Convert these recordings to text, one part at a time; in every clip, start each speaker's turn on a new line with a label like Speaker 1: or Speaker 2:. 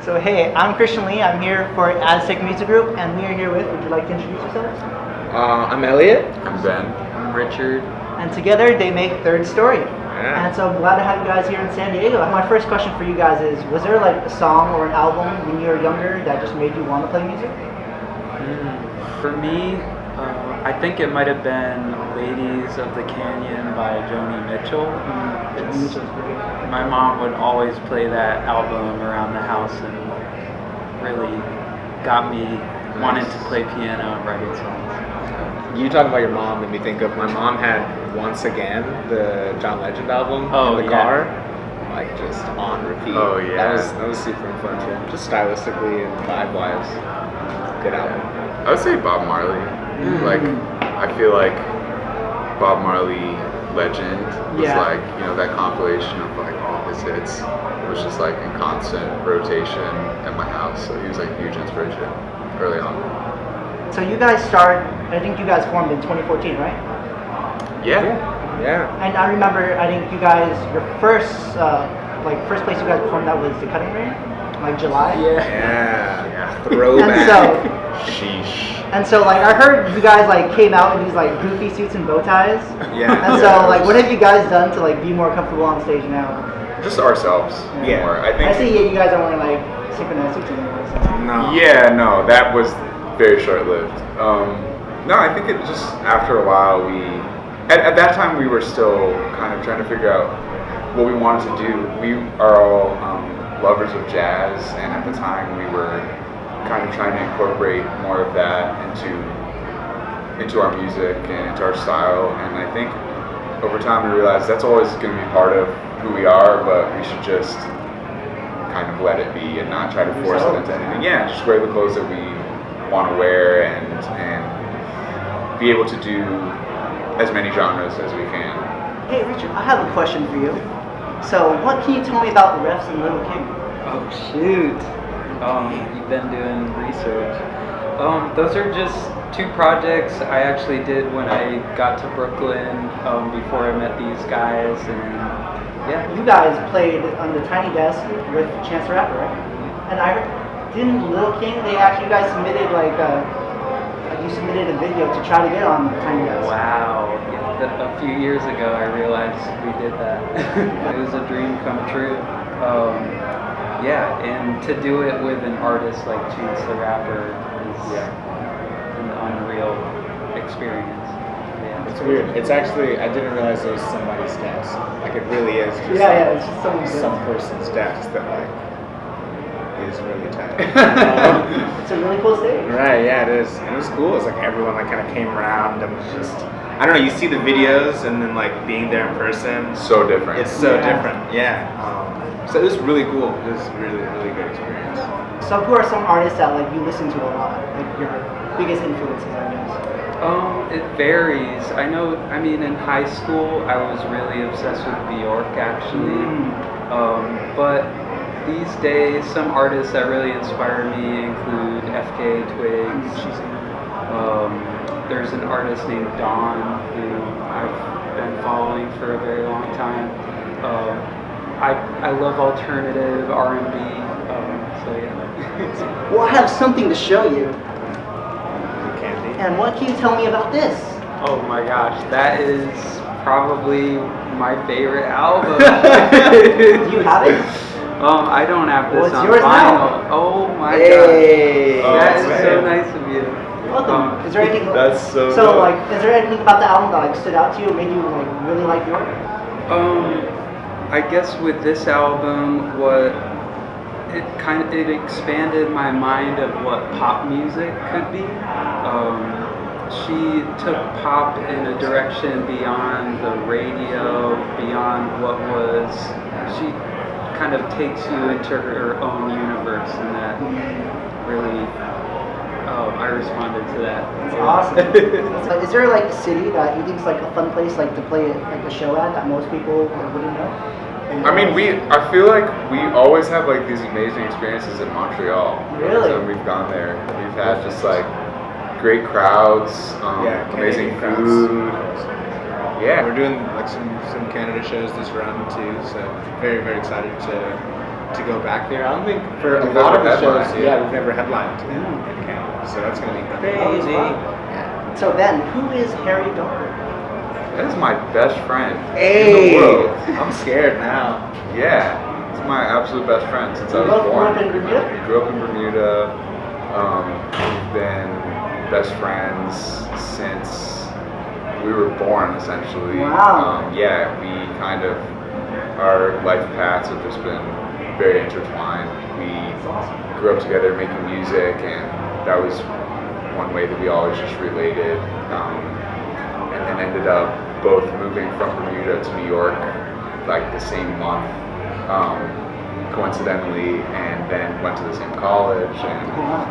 Speaker 1: So hey, I'm Christian Lee. I'm here for Aztec Music Group, and we are here with. Would you like to introduce yourselves?
Speaker 2: I'm Elliot.
Speaker 3: I'm Ben.
Speaker 4: I'm Richard.
Speaker 1: And together they make Thirdstory.
Speaker 2: Yeah.
Speaker 1: And so I'm glad to have you guys here in San Diego. My first question for you guys is: was there like a song or an album when you were younger that just made you want to play music?
Speaker 4: For me, I think it might have been "Ladies of the Canyon" by Joni Mitchell. My mom would always play that album around the house and really got me wanting to play piano and writing songs.
Speaker 2: You talk about your mom made me think of my mom had Once Again, the John Legend album in the
Speaker 4: yeah.
Speaker 2: car, like just on repeat.
Speaker 3: Oh, yeah.
Speaker 2: That was super influential, just stylistically and vibe-wise. Good album.
Speaker 3: I would say Bob Marley. Like, I feel like Bob Marley Legend was like, that compilation of like all his hits was just like in constant rotation at my house. So he was like a huge inspiration early on.
Speaker 1: So you guys I think you guys formed in 2014, right?
Speaker 3: Yeah.
Speaker 1: And I remember, I think you guys, your first place you guys performed that was the Cutting Room, like July.
Speaker 2: Yeah. Throwback.
Speaker 1: And so.
Speaker 3: Sheesh.
Speaker 1: And so, like, I heard you guys, like, came out in these, like, goofy suits and bow ties.
Speaker 2: Yeah.
Speaker 1: And so, like, what have you guys done to, like, be more comfortable on stage now?
Speaker 3: Just ourselves.
Speaker 2: Yeah.
Speaker 3: More. I think.
Speaker 1: I see you guys aren't wearing, like, synchronized suits anymore. So.
Speaker 2: No.
Speaker 3: Yeah, no, that was very short-lived. No, I think it just, after a while, at that time we were still kind of trying to figure out what we wanted to do. We are all lovers of jazz, and at the time we were kind of trying to incorporate more of that into our music and into our style. And I think over time we realized that's always going to be part of who we are, but we should just kind of let it be and not try to force it into anything. Yeah, just wear the clothes that we want to wear and be able to do as many genres as we can.
Speaker 1: Hey, Richard, I have a question for you. So, what can you tell me about the Refs and Little King?
Speaker 4: Oh shoot! You've been doing research. Those are just two projects I actually did when I got to Brooklyn before I met these guys, and yeah.
Speaker 1: You guys played on the Tiny Desk with Chance the Rapper, right? And I heard, didn't Little King, you guys submitted you submitted a video to try to get on Tiny Desk.
Speaker 4: Wow. Yeah, a few years ago I realized we did that. It was a dream come true. And to do it with an artist like Chance the Rapper is an unreal experience. Yeah.
Speaker 2: It's weird. It's actually, I didn't realize it was somebody's desk. Like, it really is just
Speaker 1: it's just
Speaker 2: some person's desk that like is really tight.
Speaker 1: It's a really cool stage.
Speaker 2: Right, yeah, it is. And it was cool. It's like everyone like kind of came around and was just, I don't know, you see the videos and then like being there in person.
Speaker 3: So different.
Speaker 2: It's so different, yeah. So it was really cool. It was really, really good experience.
Speaker 1: So who are some artists that like you listen to a lot? Like your biggest influences, I guess?
Speaker 4: It varies. I mean, in high school, I was really obsessed with Bjork, actually. But these days, some artists that really inspire me include FKA Twigs. There's an artist named Dawn who I've been following for a very long time. I love alternative R&B. So yeah.
Speaker 1: Well, I have something to show you.
Speaker 2: Candy.
Speaker 1: And what can you tell me about this?
Speaker 4: Oh my gosh, that is probably my favorite album.
Speaker 1: Do you have it?
Speaker 4: I don't have this
Speaker 1: Well, it's
Speaker 4: on
Speaker 1: yours
Speaker 4: vinyl.
Speaker 1: now.
Speaker 4: Oh my
Speaker 1: Hey.
Speaker 4: god. That is
Speaker 2: that's
Speaker 4: so
Speaker 2: right.
Speaker 4: nice of you.
Speaker 1: Welcome. Is there anything?
Speaker 3: That's so
Speaker 1: So
Speaker 3: dope.
Speaker 1: like, is there anything about the album that like stood out to you, made you like really like Bjork?
Speaker 4: I guess with this album, it expanded my mind of what pop music could be. She took pop in a direction beyond the radio, beyond what was. She kind of takes you into her own universe, and that really. I responded to that.
Speaker 1: That's awesome. So is there like a city that you think is like a fun place like to play like a show at that most people like, wouldn't know?
Speaker 3: I mean, I feel like we always have like these amazing experiences in Montreal.
Speaker 1: Really?
Speaker 3: So we've gone there. We've had just like great crowds, amazing
Speaker 2: Canadian crowds.
Speaker 3: food. Yeah.
Speaker 2: We're doing like some Canada shows this run too, so very, very excited to to go back there. I don't think for a
Speaker 3: We've
Speaker 2: lot of
Speaker 3: never
Speaker 2: the shows,
Speaker 3: headlined,
Speaker 2: yeah,
Speaker 3: yeah.
Speaker 2: we've never headlined in Canada, so that's gonna be crazy. Yeah.
Speaker 1: So then, who is Harry Dunker?
Speaker 3: That is my best friend in
Speaker 2: Hey,
Speaker 3: the world.
Speaker 2: I'm scared now.
Speaker 3: Yeah, he's my absolute best friend since I
Speaker 1: You
Speaker 3: was
Speaker 1: both grew
Speaker 3: born.
Speaker 1: up in Bermuda?
Speaker 3: We grew up in Bermuda. We've been best friends since we were born, essentially.
Speaker 1: Wow.
Speaker 3: Yeah, we kind of, our life paths have just been very intertwined. We grew up together making music, and that was one way that we always just related. And then ended up both moving from Bermuda to New York like the same month, coincidentally, and then went to the same college and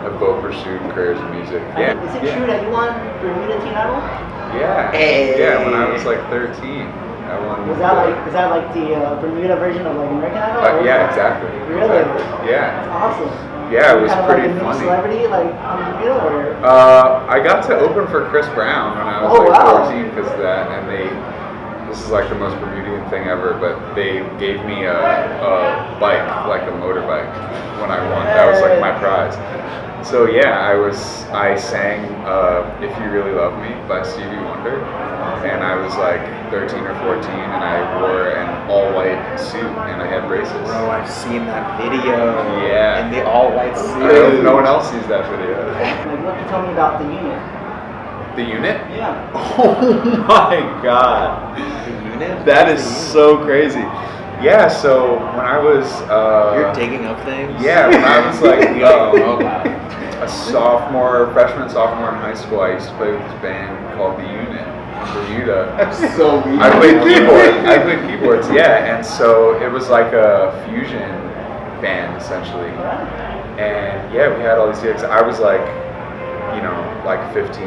Speaker 3: have both pursued careers in music. Yeah.
Speaker 1: Is it true that you won Bermuda Teen Idol?
Speaker 3: Yeah.
Speaker 2: Hey.
Speaker 3: Yeah, when I was like 13. I won
Speaker 1: Was that like the Bermuda version of like American Idol? Or was
Speaker 3: yeah,
Speaker 1: that-
Speaker 3: exactly.
Speaker 1: Really?
Speaker 3: Exactly. Yeah.
Speaker 1: That's awesome.
Speaker 3: Yeah, it was
Speaker 1: kind of
Speaker 3: pretty
Speaker 1: like a new
Speaker 3: funny.
Speaker 1: celebrity like on Bermuda, or?
Speaker 3: I got to open for Chris Brown when I was
Speaker 1: Oh,
Speaker 3: like
Speaker 1: wow.
Speaker 3: 14 because of that, and this is like the most Bermudian thing ever, but they gave me a bike, like a motorbike, when I won. That was like my prize. So yeah, I sang "If You Really Love Me" by Stevie Wonder, and I was like 13 or 14, and I wore an all-white suit and I had braces.
Speaker 2: Bro, I've seen that video.
Speaker 3: Yeah.
Speaker 2: In the all-white suit.
Speaker 3: I hope no one else sees that video.
Speaker 1: Like, what can you tell me about the unit?
Speaker 3: The unit?
Speaker 1: Yeah.
Speaker 3: Oh my god.
Speaker 2: The unit?
Speaker 3: That is so crazy. Yeah, so when I was
Speaker 2: You're digging up things?
Speaker 3: yeah, when I was like
Speaker 2: Oh, wow.
Speaker 3: a freshman, sophomore in high school, I used to play with this band called The Unit in Bermuda.
Speaker 2: That's so weird.
Speaker 3: I played keyboards, yeah, and so it was like a fusion band essentially. And yeah, we had all these gigs. I was like, like 15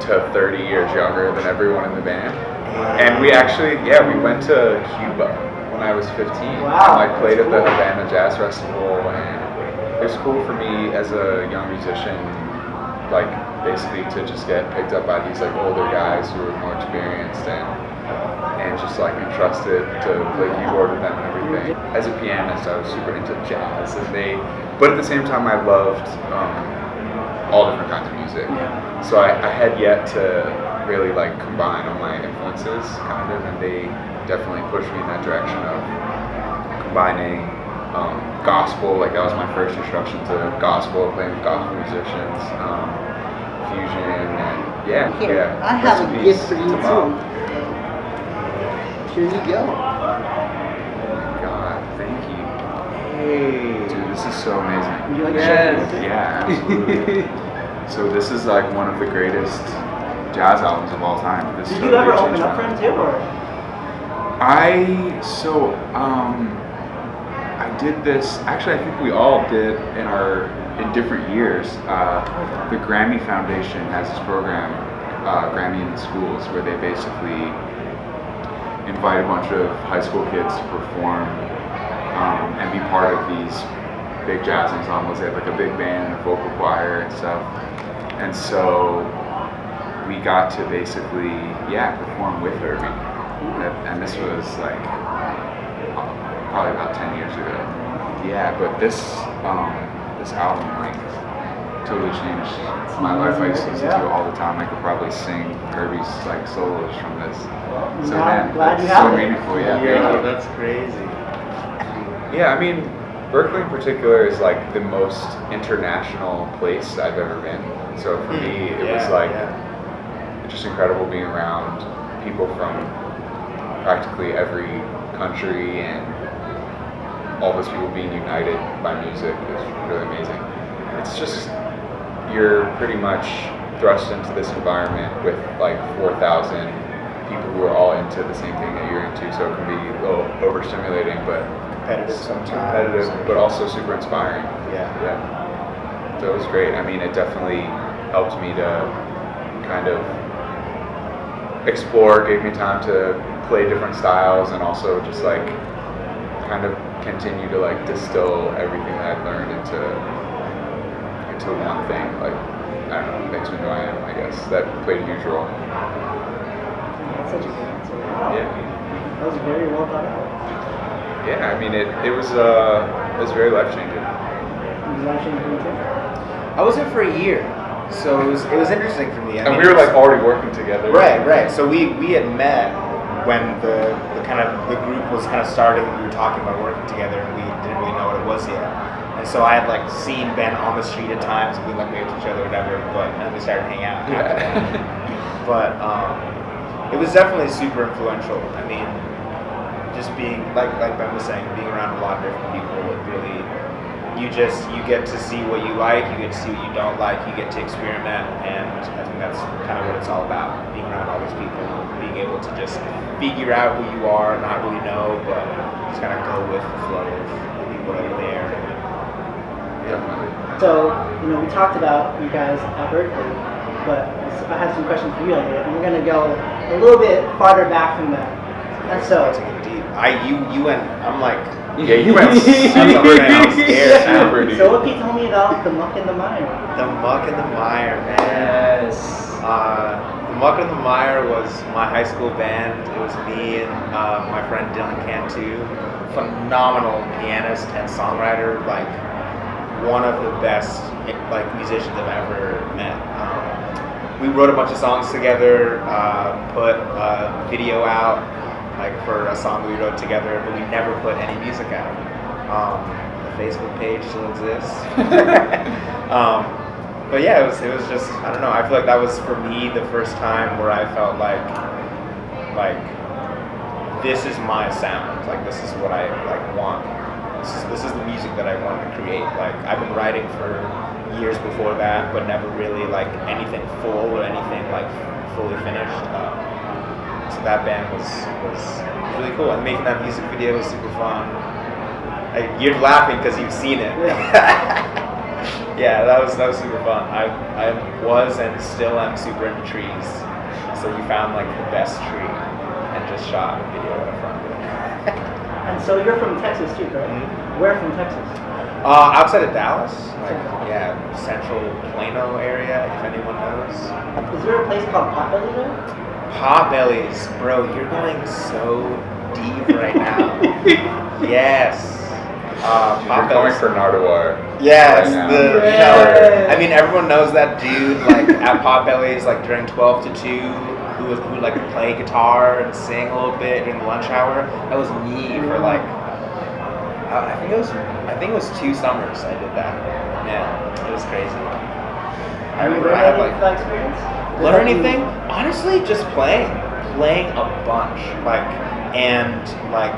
Speaker 3: to 30 years younger than everyone in the band. And we actually, we went to Cuba when I was 15.
Speaker 1: Wow,
Speaker 3: And I played
Speaker 1: that's
Speaker 3: at the
Speaker 1: cool.
Speaker 3: Havana Jazz Festival, and it was cool for me as a young musician, like basically to just get picked up by these like older guys who were more experienced and just like entrusted to play keyboard with them and everything. As a pianist, I was super into jazz, but at the same time, I loved all different kinds of music. So I had yet to really like combine all my influences, kind of, and they definitely pushed me in that direction of combining gospel. Like that was my first introduction to gospel, playing with gospel musicians, fusion, and yeah.
Speaker 1: I have a
Speaker 3: recipes
Speaker 1: gift for you
Speaker 3: to Mom.
Speaker 1: too. Here you go.
Speaker 3: Oh my god, thank you. Hey, dude, this is so amazing.
Speaker 1: Would you like to
Speaker 2: Yes.
Speaker 1: share it with me?
Speaker 3: Yeah, absolutely. So this is like one of the greatest jazz albums of all time. This
Speaker 1: Did
Speaker 3: totally
Speaker 1: you ever
Speaker 3: changed
Speaker 1: open
Speaker 3: my
Speaker 1: up for
Speaker 3: life.
Speaker 1: him too, or?
Speaker 3: I did this. Actually, I think we all did in different years. The Grammy Foundation has this program, Grammy in the Schools, where they basically invite a bunch of high school kids to perform and be part of these big jazz ensembles. They have like a big band and a vocal choir and stuff. And so we got to basically, perform with Herbie. And this was like probably about 10 years ago. Yeah, but this album like totally changed my life. I used to listen to it all the time. I could probably sing Herbie's like solos from this. So man,
Speaker 1: Glad you
Speaker 3: it's
Speaker 1: have
Speaker 3: so
Speaker 1: it.
Speaker 3: meaningful. Yeah, thank you.
Speaker 2: that's crazy.
Speaker 3: Yeah, I mean, Berkeley in particular is like the most international place I've ever been. So for me, it was like just incredible being around people from practically every country, and all those people being united by music is really amazing. It's just, you're pretty much thrust into this environment with like 4,000 people who are all into the same thing that you're into, so it can be a little overstimulating, but
Speaker 2: Competitive sometimes.
Speaker 3: competitive, but also super inspiring.
Speaker 2: Yeah.
Speaker 3: So it was great. I mean, it definitely helped me to kind of explore, gave me time to play different styles, and also just like kind of continue to like distill everything that I've learned into one thing. Like, I don't know, it makes me who I am, I guess. That played a huge role.
Speaker 1: That's such a good answer. Wow.
Speaker 3: Yeah.
Speaker 1: That was very well thought out.
Speaker 3: yeah, I mean, it was very life changing.
Speaker 2: I was there for a year, so it was interesting for me. I
Speaker 3: And
Speaker 2: mean,
Speaker 3: we were like already working together.
Speaker 2: Right. So we had met when the group was kind of starting. We were talking about working together, and we didn't really know what it was yet. And so I had like seen Ben on the street at times, and we like waved to each other, or whatever. But then we started hanging out. After that. But it was definitely super influential. I mean, just being like Ben was saying, being around a lot of different people, it really. You get to see what you like, you get to see what you don't like, you get to experiment, and I think that's kind of what it's all about, being around all these people, being able to just figure out who you are, not really know, but just kind of go with the flow of the people that are there.
Speaker 3: Definitely.
Speaker 1: So, we talked about you guys at Berkeley, but I have some questions for you, and we're going to go a little bit farther back from that. And so,
Speaker 2: To get deep. You went, I'm like,
Speaker 3: Yeah, you went super down.
Speaker 2: scared.
Speaker 1: so what can you tell me about the Muck and the Mire?
Speaker 2: The Muck and the Mire, man.
Speaker 4: Yes.
Speaker 2: The Muck and the Mire was my high school band. It was me and my friend Dylan Cantu, phenomenal pianist and songwriter, like one of the best like musicians I've ever met. We wrote a bunch of songs together, put a video out like for a song we wrote together, but we never put any music out. The Facebook page still exists. But yeah, it was just, I don't know, I feel like that was for me the first time where I felt like this is my sound, like this is what I like want. This is the music that I want to create. Like I've been writing for years before that, but never really like anything full or anything like fully finished. So that band was really cool, and making that music video was super fun. You're laughing because you've seen it. Yeah, that was super fun. I was and still am super into trees, so we found like the best tree and just shot a video in front of it.
Speaker 1: And so you're from Texas too, correct?
Speaker 2: Mm-hmm.
Speaker 1: Where from Texas?
Speaker 2: Outside of Dallas, like central Plano area, if anyone knows.
Speaker 1: Is there a place called Potbelly there?
Speaker 2: Potbellies, bro, you're going so deep right now. Yes.
Speaker 3: You're going for Nardwuar.
Speaker 2: Yes,
Speaker 3: right now.
Speaker 2: I mean, everyone knows that dude, like, at Potbellies, like, during 12 to 2, who would, like, play guitar and sing a little bit during the lunch hour. That was me for, like, I think it was 2 summers I did that. Yeah, it was crazy. I remember I had, like,
Speaker 1: experience?
Speaker 2: learn anything? Honestly, just playing a bunch, like, and like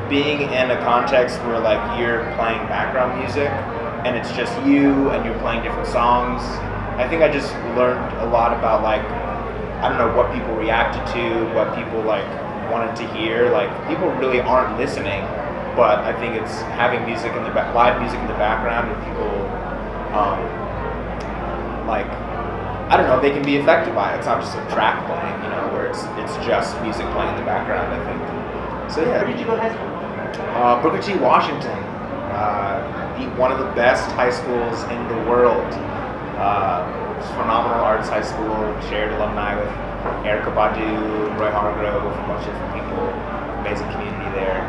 Speaker 2: being in a context where like you're playing background music and it's just you and you're playing different songs. I think I just learned a lot about like, I don't know, what people reacted to, what people like wanted to hear. Like people really aren't listening, but I think it's having music in the live music in the background and people like, I don't know, they can be affected by it. It's not just a track playing, where it's just music playing in the background, I think. So yeah.
Speaker 1: Where did you go to high school?
Speaker 2: Booker T. Washington, one of the best high schools in the world. Phenomenal arts high school, shared alumni with Erica Badu, Roy Hargrove, a bunch of different people. Amazing community there.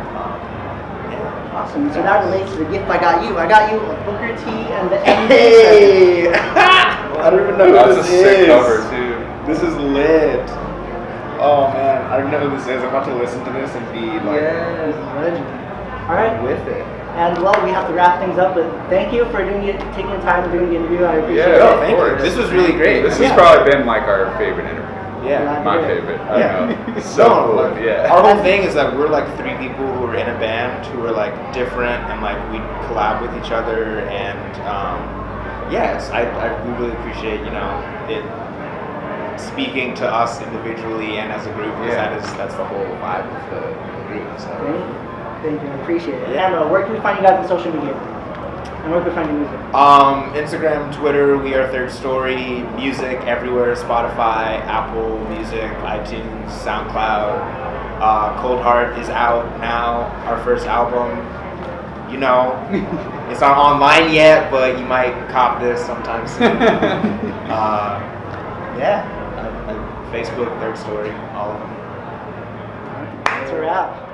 Speaker 2: Yeah.
Speaker 1: Awesome. So that relates to the gift I got you. I got you a Booker T and the AMG.
Speaker 2: Hey! I don't even know who this is.
Speaker 3: That's a sick cover too.
Speaker 2: This is lit. Oh man, I don't know who this is. I'm about to listen to this and be like,
Speaker 1: Yes, legend. All right.
Speaker 2: with it.
Speaker 1: And well, we have to wrap things up, but thank you for taking the time to doing the interview. I appreciate
Speaker 3: Yeah,
Speaker 1: it.
Speaker 2: Oh, thank you. This was really great.
Speaker 3: This has probably been like our favorite interview.
Speaker 2: Yeah.
Speaker 3: My favorite. I
Speaker 2: Yeah.
Speaker 3: don't know. It's so cool.
Speaker 2: Like,
Speaker 3: Yeah.
Speaker 2: Our whole thing is that we're like 3 people who are in a band who are like different and like we collab with each other and yes, we really appreciate it speaking to us individually and as a group because that's the whole vibe of the group. So.
Speaker 1: Thank you. I appreciate it.
Speaker 2: Yeah.
Speaker 1: And where can we find you guys on social media? And where can we find your music?
Speaker 2: Instagram, Twitter, we are Thirdstory. Music everywhere: Spotify, Apple Music, iTunes, SoundCloud. Cold Heart is out now. Our first album. It's not online yet, but you might cop this sometime soon. Facebook, Thirdstory, all of them.
Speaker 1: That's a wrap.